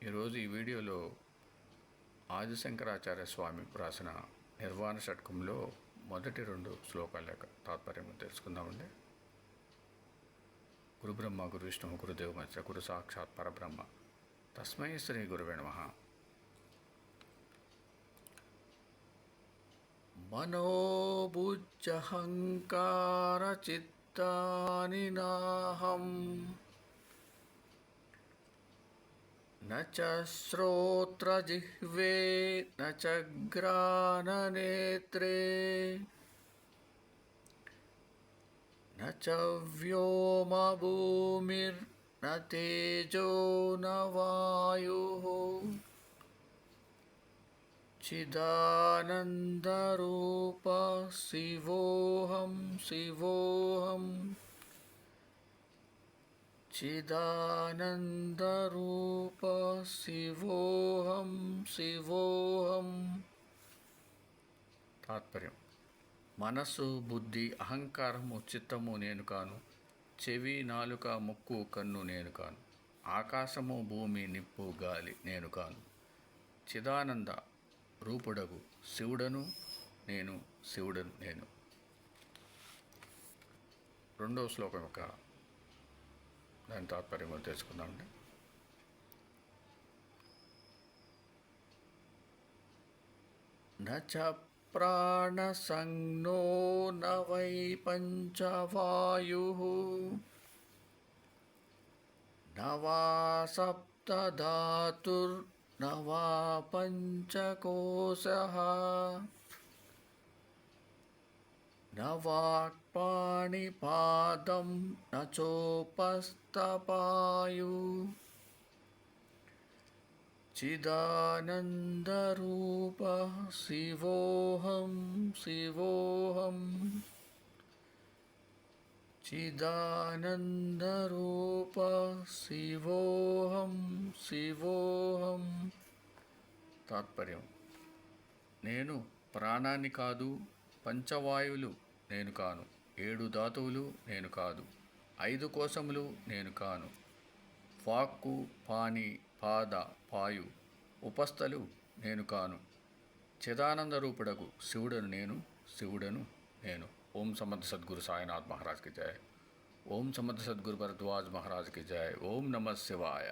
ఈరోజు ఈ వీడియోలో ఆదిశంకరాచార్య స్వామి రాసిన నిర్వాణ షట్కంలో మొదటి 2 శ్లోకాల యొక్క తాత్పర్యం తెలుసుకుందామండి. గురుబ్రహ్మ గురు విష్ణు గురుదేవ మహేశ్వర గురు సాక్షాత్ పరబ్రహ్మ తస్మై శ్రీ గురువే నమః. మనోబుజ్జహంకార చిత్తాని నాహం न च श्रोत्रजिह्वे न च घ्राणनेत्रे न च व्योमभूमिर्न तेजो न वायुः चिदानन्दरूप शिवोऽहं शिवोऽहम् చిదానందరూప శివోహం శివోహం. తాత్పర్యం: మనస్సు, బుద్ధి, అహంకారము, చిత్తము నేను కాను. చెవి, నాలుక, ముక్కు, కన్ను నేను కాను. ఆకాశము, భూమి, నిప్పు, గాలి నేను కాను. చిదానంద రూపుడగు శివుడను నేను, శివుడను నేను. 2వ శ్లోకం యొక్క దాని తాత్పర్యం తెలుసుకుందామండి. న చ ప్రాణసంజ్ఞో న వై పంచవాయుః న వా సప్తధాతుర్న వా పంచకోశః न वाक्पाणिपादं न चोपस्थपायु चिदानन्दरूपः शिवोऽहं शिवोऽहम् चिदानन्दरूपः शिवोऽहं शिवोऽहम्. తాత్పర్యం: నేను ప్రాణాన్ని కాదు, పంచవాయువులు నేను కాను, 7 ధాతువులు నేను కాదు, 5 కోశములు నేను కాను, వాక్కు, పాణి, పాద, పాయు, ఉపస్థలు నేను కాను. చిదానంద రూపుడగు శివుడను నేను, శివుడను నేను. ఓం సమర్థ సద్గురు సాయినాథ్ మహారాజ్కి జయ. ఓం సమర్థ సద్గురు భరద్వాజ్ మహారాజ్కి జయ. ఓం నమః శివాయ.